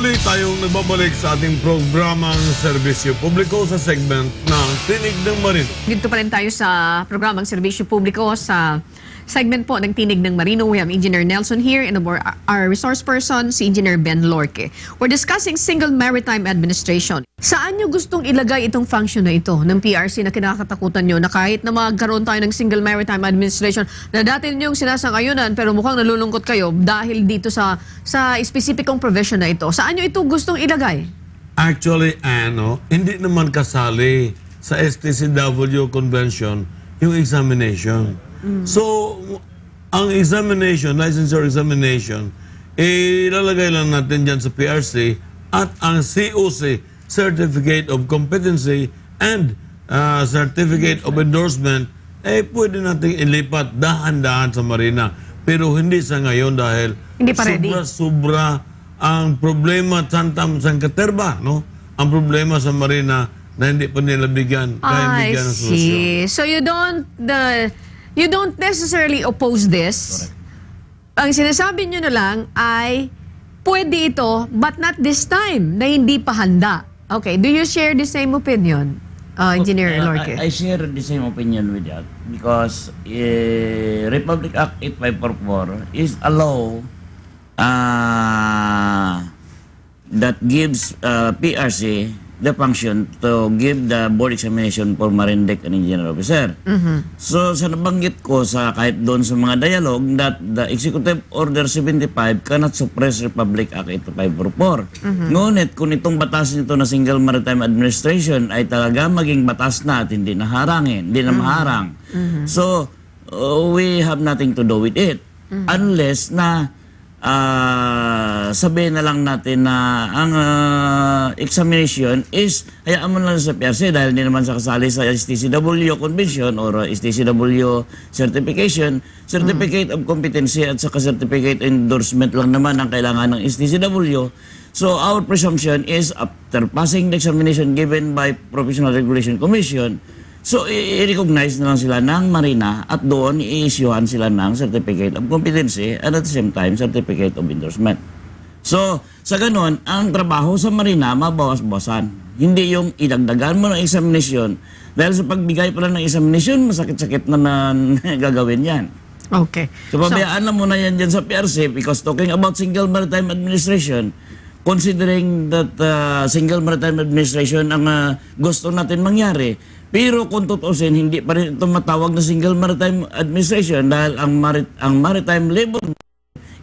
Muli tayong nagbabalik sa ating programang Serbisyo Publiko sa segment ng Tinig ng Marino. Dito pa rin tayo sa programang Serbisyo Publiko sa segment po ng Tinig ng Marino. We have Engineer Nelson here and our resource person, si Engineer Ben Lorque. We're discussing Single Maritime Administration. Saan nyo gustong ilagay itong function na ito ng PRC na kinakatakutan nyo na kahit na magkaroon tayo ng Single Maritime Administration na dati ninyong sinasang-ayunan pero mukhang nalulungkot kayo dahil dito sa specificong provision na ito. Saan nyo ito gustong ilagay? Actually, hindi naman kasali sa STCW Convention yung examination. So, ang examination, licensure examination, ilalagay lang natin dyan sa PRC at ang COC, Certificate of Competency and Certificate of Endorsement, pwede natin ilipat dahan-dahan sa Marina. Pero hindi sa ngayon dahil sobra ang problema San Caterva, no? Ang problema sa Marina na hindi pa nila bigyan, kaya bigyan ng solusyon. So you don't necessarily oppose this. Correct. Ang sinasabi nyo na lang ay pwede ito but not this time na hindi pa handa. Okay, do you share the same opinion, Engineer Lorque? I share the same opinion with that because Republic Act 8544 is a law that gives PRC the function to give the board examination for Marine Deck and Engineer Officer. So, sa nabanggit ko kahit doon sa mga dialogue that the Executive Order 75 cannot suppress Republic Act 8544. Ngunit kung itong batas nito na Single Maritime Administration ay talaga maging batas na at hindi na harangin, hindi na maharang. So, we have nothing to do with it. Unless na sabihin na lang natin na ang examination is hayaan mo lang sa PRC dahil hindi naman sa kasali sa STCW Convention or STCW Certification, Certificate of Competency at saka Certificate Endorsement lang naman ang kailangan ng STCW. So our presumption is after passing the examination given by Professional Regulation Commission, so, i-recognize na lang sila ng Marina at doon i-issuehan sila ng Certificate of Competency and at the same time, Certificate of Endorsement. So, sa ganun, ang trabaho sa Marina, mabawas-bawasan. Hindi yung idagdagan mo ng examination dahil sa pagbigay pa lang ng examination, masakit-sakit naman gagawin yan. Okay. So, pabayaan na muna yan dyan sa PRC because talking about Single Maritime Administration, considering that Single Maritime Administration ang gusto natin mangyari, pero kung tutusin, hindi pa rin ito matawag na Single Maritime Administration dahil ang Maritime Labor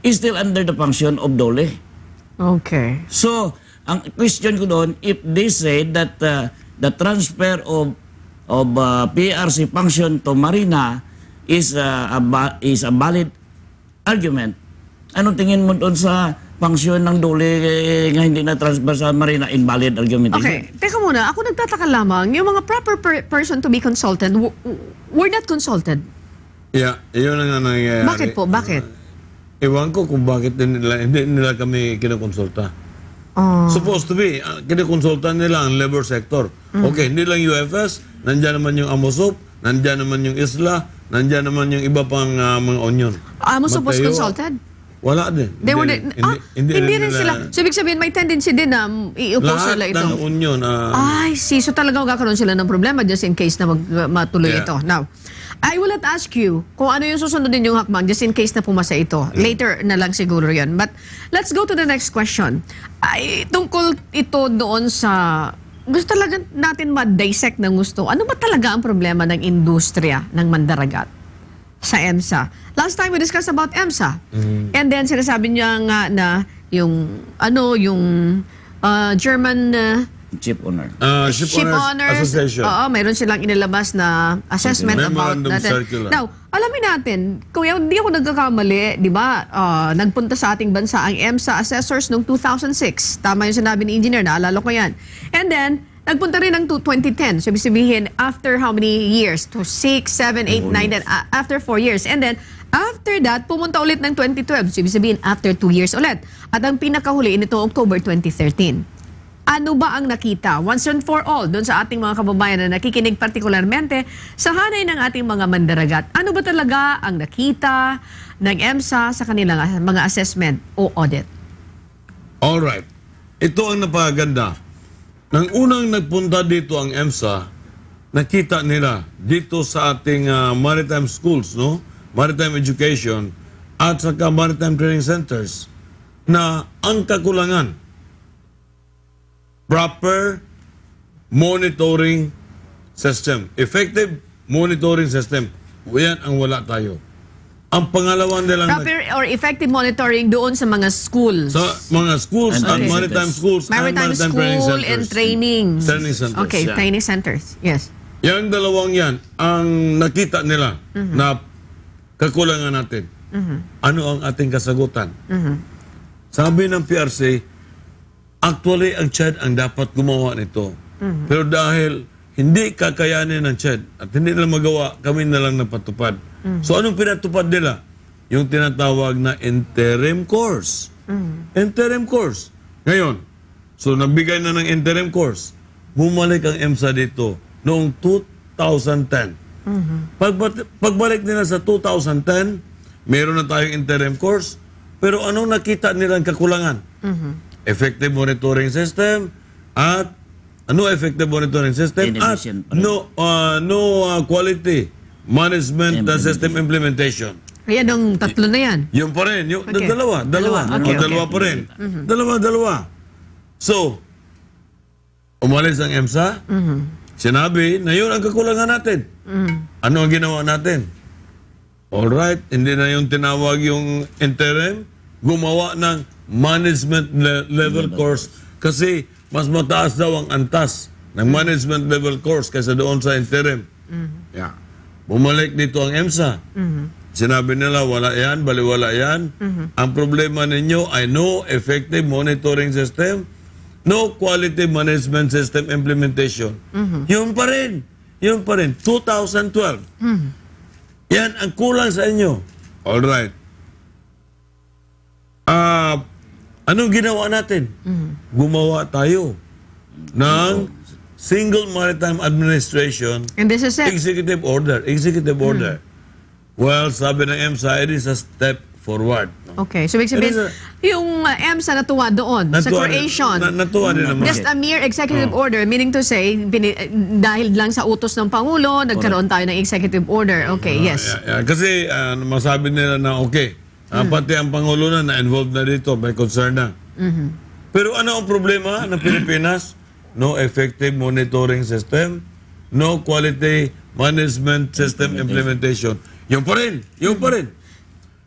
is still under the function of DOLE. Okay. So, ang question ko doon, if they say that the transfer of PRC function to Marina is a valid argument, anong tingin mo doon sa function ng DOLE nga hindi na transfer sa Marina, invalid argument? Okay, teka muna. Ako nagtataka lamang, yung mga proper person to be consulted, were not consulted. Yeah, yun ang nangyayari. Bakit po? Bakit? Ewan ko kung bakit hindi nila kami kinakonsulta. Supposed to be, kinakonsulta nila ang labor sector. Okay, hindi lang UFS, nandyan naman yung Amosop, nandyan naman yung Isla, nandyan naman yung iba pang mga onion. Amosop was consulted? Wala din. Hindi rin sila. So, ibig sabihin, may tendency din na i-oppose nila ito. Lahat ng union. I see. So, talagang magkakaroon sila ng problema just in case na matuloy ito. Now, I will not ask you kung ano yung susunodin yung hakbang just in case na pumasa ito. Later na lang siguro yan. But, let's go to the next question. Ay, tungkol ito doon sa... Gusto talaga natin ma-dissect ng gusto. Ano ba talaga ang problema ng industriya ng mandaragat sa EMSA? Last time we discussed about EMSA. And then sinasabi niya nga na yung German Ship Owner. Ship Owners Association. Oo, mayroon silang inilabas na assessment about Memorandum natin. Circular. Now, alamin natin, kung hindi ako nagkakamali, di ba, nagpunta sa ating bansa ang EMSA assessors noong 2006. Tama yung sinabi ni Engineer, naalala ko yan. And then, nagpunta rin ng 2010. So, ibig sabihin, after how many years? 6, 7, 8, 9, 10, after 4 years. And then, after that, pumunta ulit ng 2012. So, ibig sabihin, after 2 years ulit. At ang pinakahuli, nito October 2013. Ano ba ang nakita? Once and for all, doon sa ating mga kababayan na nakikinig partikularmente sa hanay ng ating mga mandaragat. Ano ba talaga ang nakita ng EMSA sa kanilang mga assessment o audit? Alright. ito ang napakaganda. Nang unang nagpunta dito ang EMSA, nakita nila dito sa ating maritime schools, no? Maritime education, at saka maritime training centers, na ang kakulangan, proper monitoring system, effective monitoring system. Yan ang wala tayo. Ang pangalawa nilang Proper or effective monitoring doon sa mga schools. sa mga schools And at training maritime centers. schools Maritime and maritime training school centers. and training. Training centers, Okay, yeah. training centers. Yes. Yang dalawang yan, ang nakita nila na kakulangan natin. Ano ang ating kasagutan? Sabi ng PRC, actually ang CHED ang dapat gumawa nito. Pero dahil hindi kakayanin ng CHED at hindi nila magawa, kami na lang napatupad. So anong pinatupad nila? Yung tinatawag na interim course. Interim course. Ngayon, so nagbigay na ng interim course. Bumalik ang EMSA dito noong 2010. Pagbalik nila sa 2010, meron na tayong interim course, pero anong nakita nilang kakulangan? Effective monitoring system at effective monitoring system at Inefficient pa rin. no quality management system implementation. Ayan ang tatlo na yan. Yun pa rin. Yung, Okay. Dalawa. Okay, Dalawa pa rin. Dalawa. So, umalis ang EMSA, sinabi na yun ang kakulangan natin. Ano ang ginawa natin? Alright, hindi na yung tinawag yung interim, gumawa ng management level course kasi mas mataas daw ang antas ng management level course kaysa doon sa interim. Yeah. Bumalik dito ang EMSA. Sinabi nila, wala yan, baliwala yan. Ang problema ninyo ay no effective monitoring system, no quality management system implementation. Yun pa rin. 2012. Yan ang kulang sa inyo. Alright. Anong ginawa natin? Gumawa tayo ng Single Maritime Administration And this is it. Executive Order. Well, sabi ng EMSA, it is a step forward. Okay. So, ibig sabihin, It is yung EMSA natuwa doon sa Natuwa- creation. Natuwa din naman. Just a mere executive order, meaning to say, dahil lang sa utos ng Pangulo, nagkaroon tayo ng executive order. Okay, yes. Yeah. Kasi masabi nila na okay, pati ang Pangulo na involved na dito, may concern na. Pero ano ang problema ng Pilipinas? No effective monitoring system, no quality management system implementation. Yung pa rin.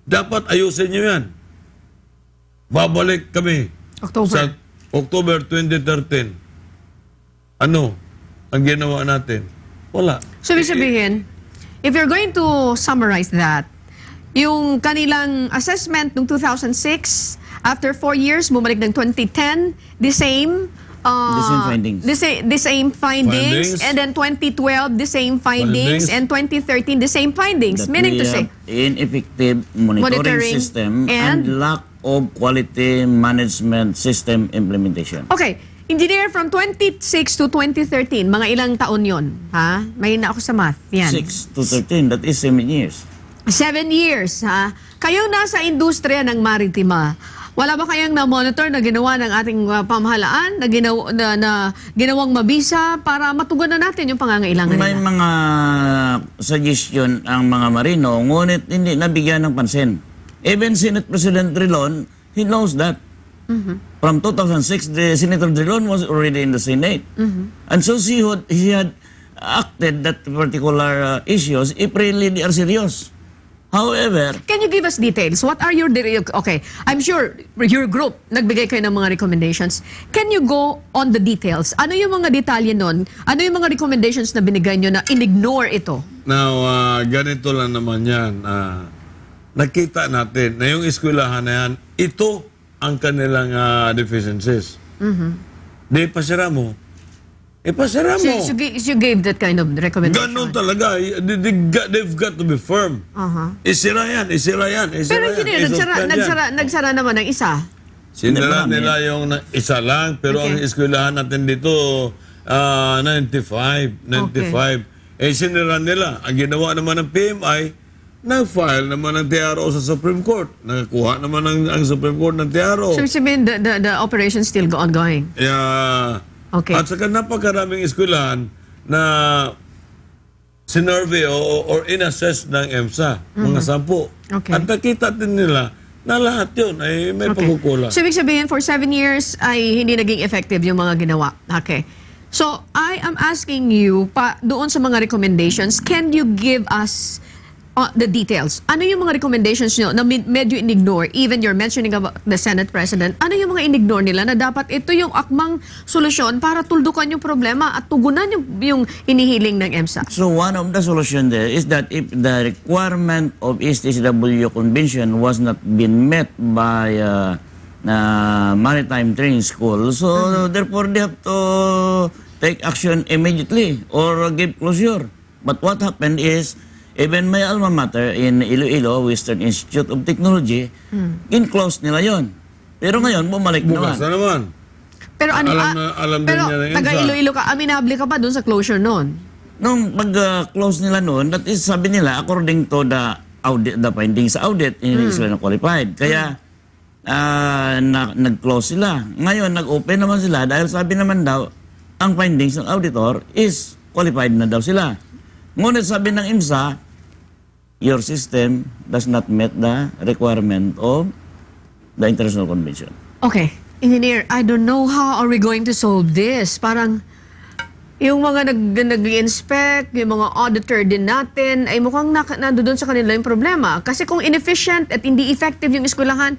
Dapat ayusin nyo yan. Babalik kami October. sa October 2013. Ano ang ginawa natin? Wala. So, ibig sabihin, if you're going to summarize that, yung kanilang assessment noong 2006, after 4 years, bumalik ng 2010, the same findings. The same findings. And then 2012, the same findings. And 2013, the same findings. That Meaning we to say, have ineffective monitoring system and and lack of quality management system implementation. okay, engineer from 26 to 2013, mga ilang taon yon, ha? May na ako sa math. Yan. 6 to 13, that is 7 years. 7 years, ha? Kayo nasa industriya ng maritima. Wala ba kayang na-monitor na ginawa ng ating pamahalaan, na ginawang mabisa para matugunan natin yung pangangailangan May nila? mga suggestion ang mga marino, ngunit hindi nabigyan ng pansin. Even Senate President Drilon, he knows that. From 2006, the Senator Drilon was already in the Senate. And so he had acted that particular issues if really they are serious. However, Can you give us details? What are your... Okay, I'm sure your group, nagbigay kayo ng mga recommendations. Can you go on the details? Ano yung mga detalye nun? Ano yung mga recommendations na binigay nyo na in-ignore ito? Now, ganito lang naman yan. Nakita natin na yung eskwelahan na yan, ito ang kanilang deficiencies. Di pasira mo. Pasira mo. So you gave that kind of recommendation? Ganon talaga. They've got to be firm. Isira yan. Pero engineer, nagsara naman ng isa. Sinira Hindi, nila yung isa lang, pero ang Okay. eskwelahan natin dito, 95. Sinira nila. Ang ginawa naman ng PMI, nag-file naman ng TRO sa Supreme Court. Nakakuha naman ang Supreme Court ng TRO. So, sabihin, the operation still ongoing. Yeah. Okay. At saka napakaraming eskwelahan na sinurvey or inassess ng EMSA, mga 10. Okay. At nakita din nila na lahat yun ay may pagkukulang. So, ibig sabihin, for 7 years ay hindi naging effective yung mga ginawa. Okay. So, I am asking you, doon sa mga recommendations, can you give us the details? Ano yung mga recommendations nyo na medyo in-ignore? Even you're mentioning about the Senate President. Ano yung mga in-ignore nila na dapat ito yung akmang solusyon para tuldukan yung problema at tugunan yung inihiling ng EMSA? So one of the solution there is that if the requirement of STCW convention was not been met by maritime training school, so therefore they have to take action immediately or give closure. But what happened is, even my alma mater in Iloilo, Western Institute of Technology, in-close nila yon. Pero ngayon, bumalik Bukas naman. na naman. Pero ano, Alam din pero niya ng taga EMSA. Iloilo ka, aminable ka pa doon sa closure noon? Nung pag-close nila noon, that is, sabi nila, according to the audit, the findings sa audit, hindi sila na-qualified. Kaya, nag-close sila. Ngayon, nag-open naman sila dahil sabi naman daw, ang findings ng auditor is qualified na daw sila. Ngunit sabi ng IMSA, your system does not meet the requirement of the International Convention. Okay. Engineer, I don't know how are we going to solve this. Parang yung mga nag-inspect, yung mga auditor din natin, ay mukhang nandoon sa kanila yung problema. Kasi kung inefficient at hindi effective yung eskwelahan,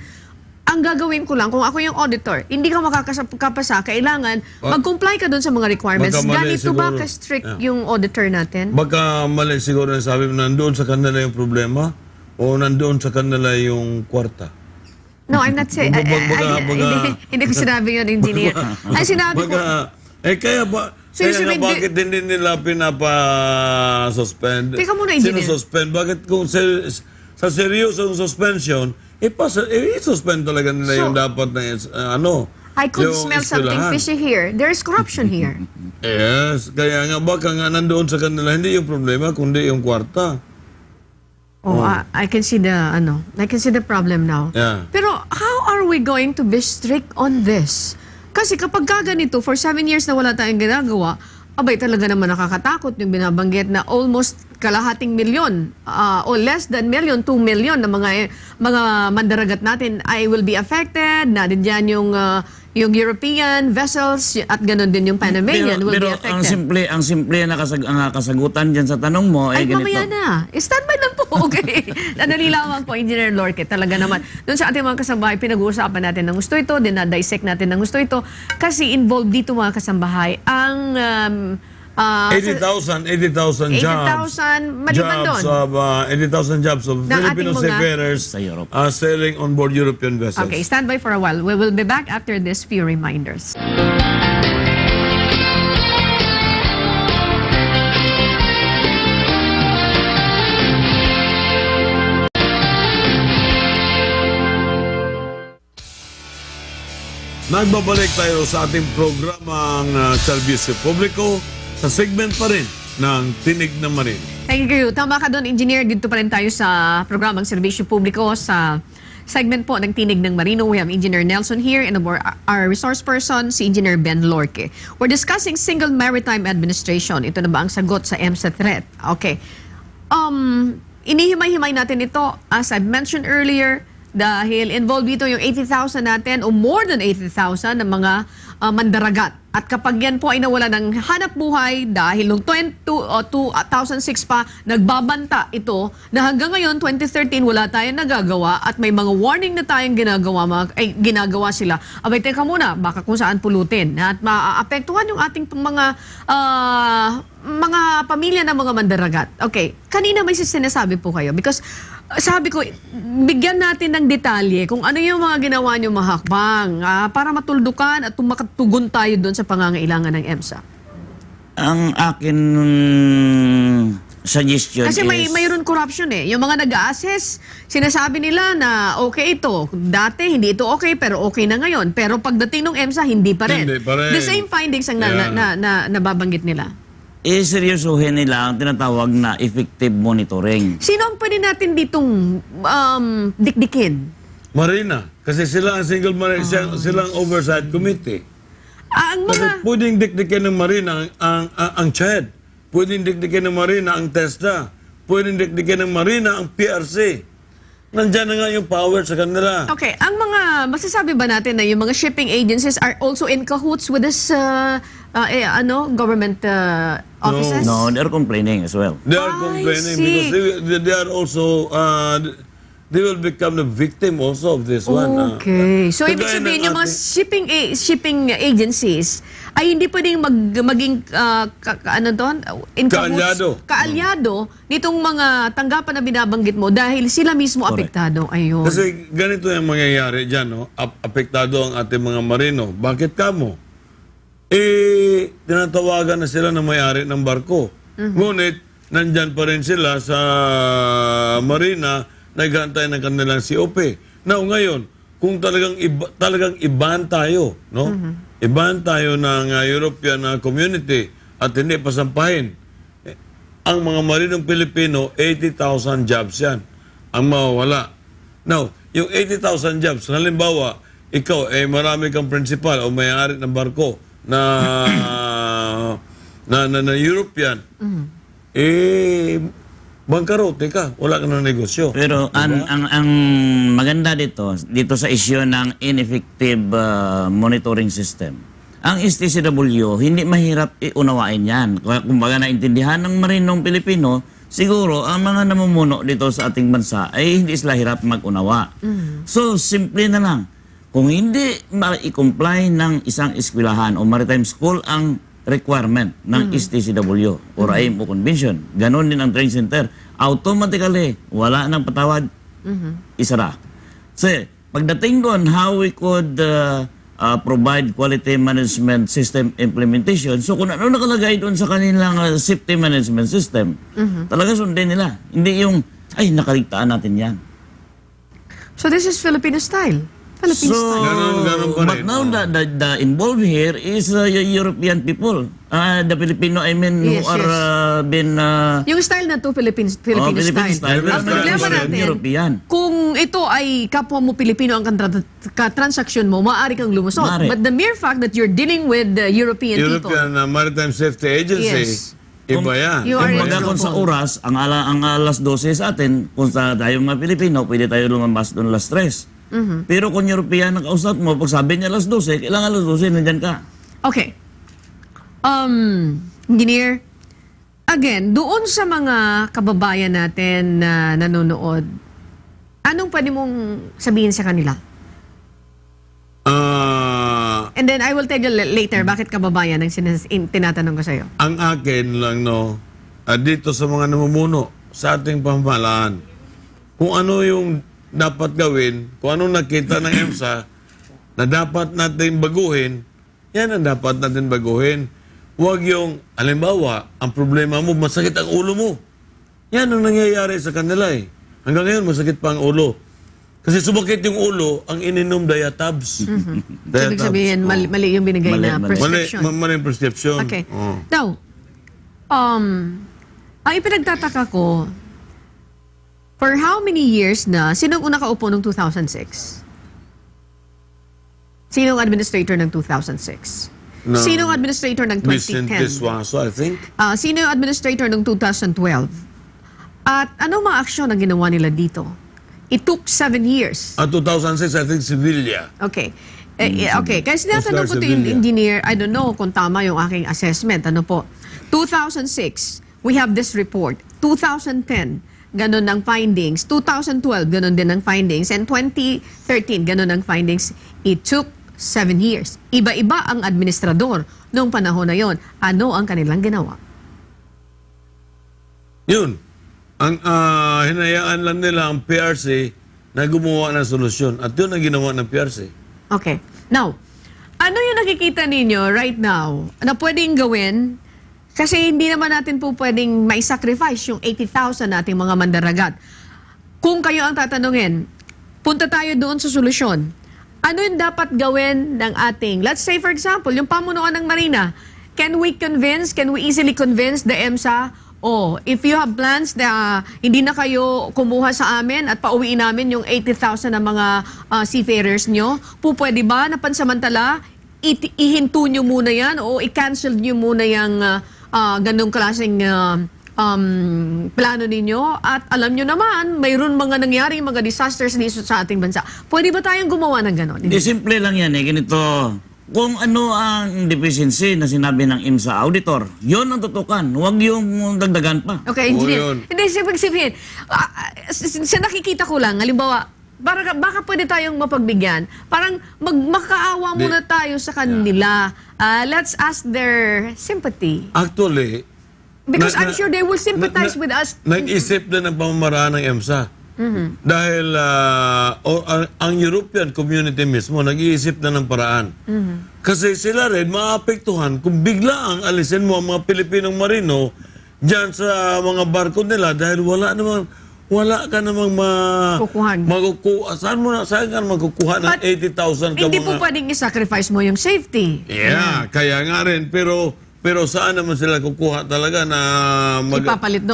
ang gagawin ko lang, kung ako yung auditor, hindi ka makakapasa, kailangan mag-comply ka doon sa mga requirements. Magkamali Ganito ba siguro. ka-strict yung auditor natin? Baka mali siguro na sabi mo, nandoon sa kanila yung problema o nandoon sa kanila yung kwarta. No, I'm not saying... Hindi ko sinabi yun, engineer. Ay, sinabi ko... Kaya ba... So, kaya ibig nga bakit hindi nila pinapa-suspend? Teka muna, engineer. Sino-suspend? Bakit kung sa seryosong suspension, i-suspend talaga nila So, yung dapat na I could yung smell something eskwelahan. fishy here. There's corruption here. Yes, kaya nga baka nga nandoon sa kanila hindi yung problema kundi yung kwarta. I can see the problem now. Yeah. Pero how are we going to be strict on this? Kasi kapag ganito, for 7 years na wala tayong ginagawa, abay talaga naman nakakatakot yung binabanggit na almost kalahating milyon o less than million, 2 million na mga mandaragat natin ay will be affected. Natin dyan yung European vessels at ganun din yung Panamanian will be affected. ang simple na kasagutan dyan sa tanong mo Ay, ganito. mamaya na. Standby lang po. Okay. Nadali lamang po, Engineer Lorque. Talaga naman. Doon sa ating mga kasambahay, pinag-uusapan natin ng gusto ito, dinadissect natin ng gusto ito. Kasi involved dito mga kasambahay ang 80,000 jobs. 80,000 maliban doon. 80,000 jobs of Ng Filipino ating mga- seafarers Sa Europe. sailing on board European vessels. Okay, stand by for a while. We will be back after this few reminders. Nagbabalik tayo sa ating programang Serbisyo Publiko sa segment pa rin ng Tinig ng Marine. Thank you. Tama ka doon, Engineer. Dito pa rin tayo sa programang Serbisyo Publiko sa segment po ng Tinig ng Marino. We have Engineer Nelson here and our resource person, si Engineer Ben Lorque. We're discussing Single Maritime Administration. Ito na ba ang sagot sa EMSA threat? Okay. Inihimay-himay natin ito, as I've mentioned earlier, dahil involved dito yung 80,000 natin o more than 80,000 ng mga mandaragat. At kapag yan po ay nawala ng hanap buhay dahil noong 2006 pa, nagbabanta ito na hanggang ngayon, 2013, wala tayong nagagawa at may mga warning na tayong ginagawa sila. Abay, teka muna, baka kung saan pulutin at maaapektuhan yung ating mga pamilya ng mga mandaragat. Okay, kanina may sinasabi po kayo because sabi ko, bigyan natin ng detalye kung ano yung mga ginawa nyo mahakbang para matuldukan at makatugon tayo doon sa pangangailangan ng EMSA. Ang akin suggestion Kasi is... mayroon corruption eh. Yung mga nag-a-assess, sinasabi nila na okay ito. Dati hindi ito okay pero okay na ngayon. Pero pagdating ng EMSA, hindi pa rin. Hindi pa rin. The same findings ang nababanggit nila. seryosohin nila ang tinatawag na effective monitoring. Sino ang pwede natin ditong dikdikin? Marina. Kasi sila ang single marina, sila ang oversight committee. Ang Kasi mga... pwedeng dikdikin ng marina ang CHED. Pwedeng dikdikin ng marina ang TESDA. Pwedeng dikdikin ng marina ang PRC. Nandiyan na nga yung power sa kanila. Okay, ang mga, masasabi ba natin na yung mga shipping agencies are also in cahoots with this government offices? No, they're complaining as well. They are I complaining see. because they are also, they will become the victim also of this one. Okay. So, ibig Kagaya sabihin, ng yung mga ating- shipping agencies ay hindi pwedeng maging, kaalyado nitong mga tanggapan na binabanggit mo dahil sila mismo apektado. Ayun. Kasi ganito yung mangyayari dyan, no? Apektado ang ating mga marino. Bakit kamo? Tinatawagan na sila ng may-ari ng barko. Ngunit, nandyan pa rin sila sa marina, naghantay ng kanilang COP. Now, ngayon, kung talagang iban tayo, no? Iban tayo ng European community at hindi pasampahin, ang mga marinong Pilipino, 80,000 jobs yan ang mawawala. Now, yung 80,000 jobs, halimbawa, ikaw, marami kang principal o may-ari ng barko na European, bangkarote ka, wala ka ng negosyo. Pero ang maganda dito sa issue ng ineffective monitoring system, ang STCW, hindi mahirap iunawain yan. Kumbaga naintindihan ng marinong Pilipino, siguro ang mga namumuno dito sa ating bansa ay hindi sila hirap mag-unawa. So, simple na lang. Kung hindi i-comply ng isang eskwelahan o maritime school ang requirement ng STCW or IMO Convention, ganon din ang training center, automatically, wala nang patawad, isara. So, pagdating doon, how we could provide quality management system implementation, so kung ano nakalagay doon sa kanilang safety management system, talaga sundin nila. Hindi yung, ay, nakaligtaan natin yan. So, this is Filipino style. Philippine style. Ganun pa But rin. now the involved here is European people. The Filipino, I mean, Yes, who are been... Yung style na to, Filipino Philippine style. style. Ang problema natin, European. kung ito ay kapwa mo Pilipino ang transaksyon mo, maaari kang lumusot. Maaari. But the mere fact that you're dealing with the European people, European Maritime Safety Agency, Yes. iba yan. You are in Kumbaga kung sa trouble. oras, ang alas 12 sa atin, kung sa tayong mga Pilipino, pwede tayo lumabas doon alas 3. Pero kung European ang kausap mo, pag sabi niya alas 12, kailangan alas 12, nandyan ka. Okay. Engineer, again, doon sa mga kababayan natin na nanonood, anong pwede mong sabihin sa kanila? And then I will tell you later bakit kababayan ang tinatanong ko sa'yo. Ang akin lang, no, dito sa mga namumuno, sa ating pamahalaan, kung ano yung dapat gawin, kung anong nakita ng EMSA na dapat natin baguhin, yan ang dapat natin baguhin. Huwag yung, halimbawa, ang problema mo, masakit ang ulo mo. Yan ang nangyayari sa kanila eh. Hanggang ngayon, masakit pa ang ulo. Kasi sumakit yung ulo, ang ininom Diatabs. Ibig sabihin, mali yung binigay na Mali. prescription. Mali yung prescription. Okay. Oh. Now, ang ipinagtataka ko, for how many years na, sinong una kaupo noong 2006? Sinong administrator ng 2006? No. Sinong administrator ng Vicente 2010? Suazo, I think. Sino yung administrator ng 2012? At anong mga aksyon ang ginawa nila dito? It took 7 years. 2006, I think, Sevilla. Okay. Okay. Kaya sinatanong ko Oscar to yung Sevilla. engineer, I don't know kung tama yung aking assessment. Ano po? 2006, we have this report. 2010, ganun ang findings. 2012, ganun din ang findings. And 2013, ganun ang findings. It took 7 years. Iba-iba ang administrador noong panahon na yon. Ano ang kanilang ginawa? Yun. Ang hinayaan lang nila ang PRC na gumawa ng solusyon. At yun ang ginawa ng PRC. Okay. Now, ano yung nakikita ninyo right now na pwedeng gawin? Kasi hindi naman natin po pwedeng may sacrifice yung 80,000 nating mga mandaragat. Kung kayo ang tatanungin, punta tayo doon sa solusyon. Ano yung dapat gawin ng ating, let's say for example, yung pamunuan ng Marina, can we easily convince the EMSA, if you have plans na hindi na kayo kumuha sa amin at pauwiin namin yung 80,000 na mga seafarers nyo, pwede ba na pansamantala, ihinto nyo muna yan o i-cancel nyo muna yung ganong klaseng plano ninyo? At alam nyo naman, mayroon mga nangyaring mga disasters dito sa ating bansa. Pwede ba tayong gumawa ng ganon? Hindi, simple lang yan ganito. Kung ano ang deficiency na sinabi ng IMSA auditor, yon ang tutukan. Huwag yung dagdagan pa. Okay, engineer. Hindi, sabihin, sa nakikita ko lang, halimbawa, baka pwede tayong mapagbigyan. Parang makaawa muna tayo sa kanila. Let's ask their sympathy. Actually, Because I'm sure they will sympathize with us. Nag-isip din ng pamamaraan ng EMSA. Dahil ang European community mismo nag-iisip na ng paraan. Kasi sila rin maapektuhan kung bigla ang alisin mo ang mga Pilipinong marino dyan sa mga barko nila dahil wala ka namang saan ka magkukuha ng 80,000 Hindi po pwedeng i-sacrifice mo yung safety. Yeah, kaya nga rin. Pero saan naman sila kukuha talaga na Ipapalit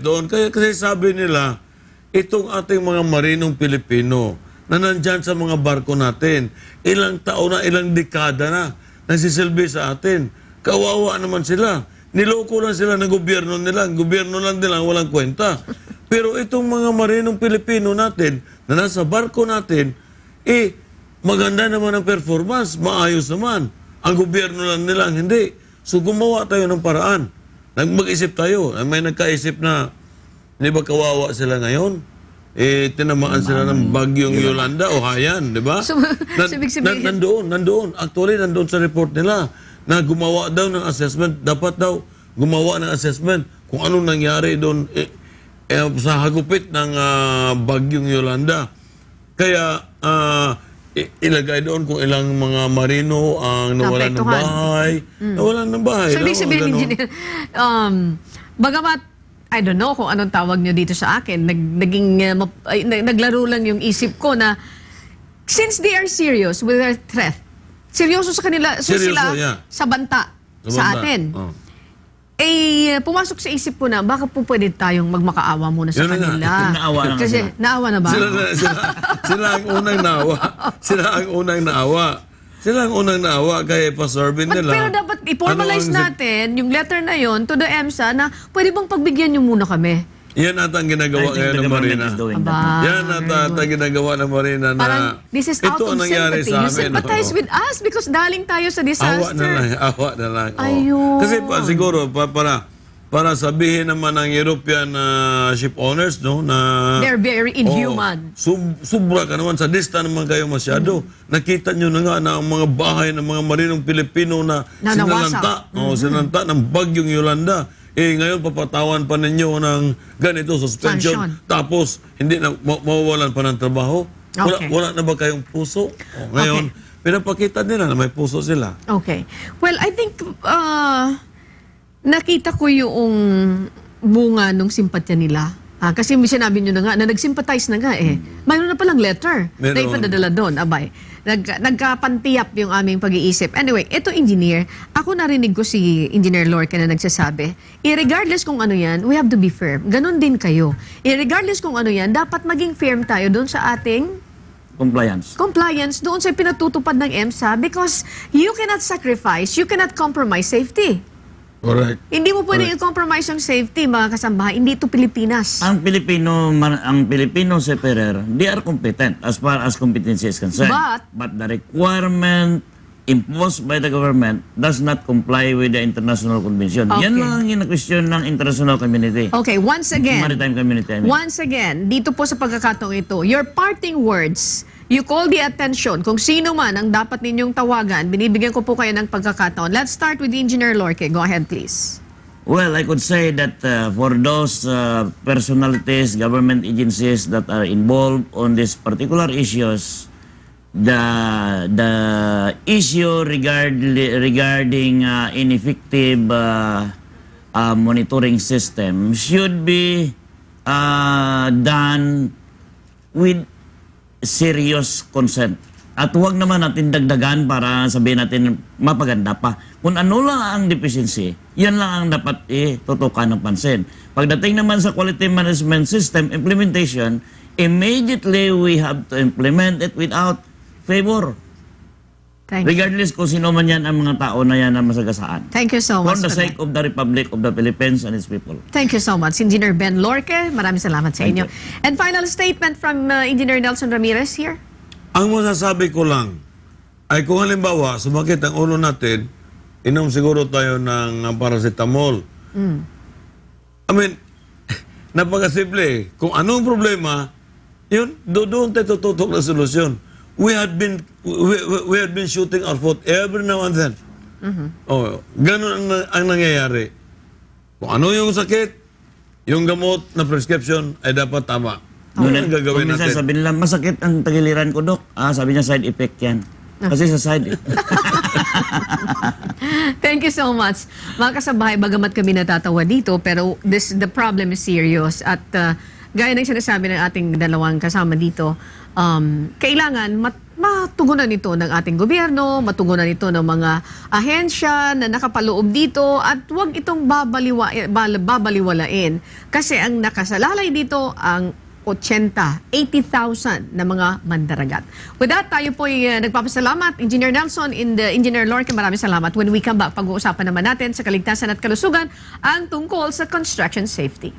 doon. Kasi sabi nila, itong ating mga marinong Pilipino na nandyan sa mga barko natin, ilang taon na, ilang dekada na, nagsisilbi sa atin. Kawawa naman sila. Niloko lang sila ng gobyerno nila. Ang gobyerno lang nila, walang kwenta. Pero itong mga marinong Pilipino natin, na nasa barko natin, maganda naman ang performance, maayos naman. Ang gobyerno lang nila, hindi. So gumawa tayo ng paraan. Mag-isip tayo. May nagkaisip na, di ba kawawa sila ngayon? Tinamaan sila ng bagyong Yolanda o Haiyan, di ba? So, Nandoon. Actually, nandoon sa report nila na gumawa daw ng assessment. Dapat daw gumawa ng assessment kung anong nangyari doon sa hagupit ng bagyong Yolanda. Kaya, ilagay doon kung ilang mga marino ang nawalan ng bahay. Nawalan ng bahay. So, ibig sabihin, engineer, bagamat, I don't know kung anong tawag nyo dito sa akin, naglaro lang yung isip ko na since they are serious with their threat, seryoso sa kanila, sa banta, sa atin, pumasok sa isip ko na baka po pwede tayong magmakaawa muna sa kanila. Naawa na ba? Sila ang unang naawa. Sila ang unang naawa kaya ipaserve nila. Pero dapat i-formalize natin yung letter na yon to the EMSA na pwede bang pagbigyan nyo muna kami? Yan ata ang ginagawa ngayon ng Marina. Yan ata ang ginagawa ng Marina na parang, this is out ito of sympathy. You sympathize with us because daling tayo sa disaster. Awa na lang. Ayun. Kasi siguro, para sabihin naman ng European ship owners, no, na they're very inhuman. Sobra ka naman, sadista naman kayo masyado. Nakita nyo na nga na ang mga bahay ng mga marinong Pilipino na sinalanta ng bagyong Yolanda. Ngayon papatawan pa ninyo ng ganito, suspension. Tapos, hindi na mawawalan pa ng trabaho. Wala na ba kayong puso? Ngayon, pinapakita nila na may puso sila. Okay. Well, I think nakita ko yung bunga ng simpatya nila. Kasi sinabi nyo na nga, na nag-sympathize na nga Mayroon na palang letter na ipadadala doon. Abay, nagkapantiyap yung aming pag-iisip. Anyway, ito engineer, ako narinig ko si Engineer Lorca na nagsasabi, regardless kung ano yan, we have to be firm. Ganon din kayo. Regardless kung ano yan, dapat maging firm tayo doon sa ating compliance doon sa pinatutupad ng EMSA because you cannot sacrifice, you cannot compromise safety. Correct. Hindi mo pwedeng i-compromise yung safety, mga kasambahay. Hindi ito Pilipinas. Ang Filipino seafarer, they are competent as far as competency is concerned. But the requirement imposed by the government does not comply with the international convention. Yan lang ang in-question ng international community. Okay, once again. Maritime community. Once again, dito po sa pagkakataong ito, your parting words, you call the attention kung sino man ang dapat ninyong tawagan. Binibigyan ko po kayo ng pagkakataon. Let's start with Engineer Lorca. Go ahead, please. Well, I could say that for those personalities, government agencies that are involved on these particular issues, the issue regarding ineffective monitoring system should be done with serious consent At huwag naman natin dagdagan para sabihin natin mapaganda pa. Kung ano lang ang deficiency, yan lang ang dapat tutukan ng pansin. Pagdating naman sa quality management system implementation, immediately we have to implement it without favor. Thank you. Regardless kung sino man yan ang mga tao na yan na masagasaan. Thank you so For much the for sake that. of the Republic of the Philippines and its people. Thank you so much. Engineer Ben Lorque, maraming salamat sa Thank inyo. you. And final statement from Engineer Nelson Ramirez here. Ang masasabi ko lang ay kung halimbawa sumakit ang ulo natin, inom siguro tayo ng paracetamol. I mean, napakasimple. Kung anong problema, yun, doon tayo tututok na solusyon. We had been shooting our foot every now and then. Oh, ganun ang nangyayari. Kung ano yung sakit, yung gamot na prescription ay dapat tama. Ano ang gagawin Kung minsan natin? sabi nila, masakit ang tagiliran ko, Dok. Sabi niya, side effect yan. Kasi sa side Thank you so much. Mga kasabahay, bagamat kami natatawa dito, pero the problem is serious. At gaya ng sinasabi ng ating dalawang kasama dito, kailangan matugunan ito ng ating gobyerno, matugunan ito ng mga ahensya na nakapaloob dito, at huwag itong babaliwalain. Kasi ang nakasalalay dito ang 80,000 na mga mandaragat. With that, tayo po ay nagpapasalamat. Engineer Nelson and Engineer Lorque, maraming salamat. When we come back, pag-uusapan naman natin sa kaligtasan at kalusugan ang tungkol sa construction safety.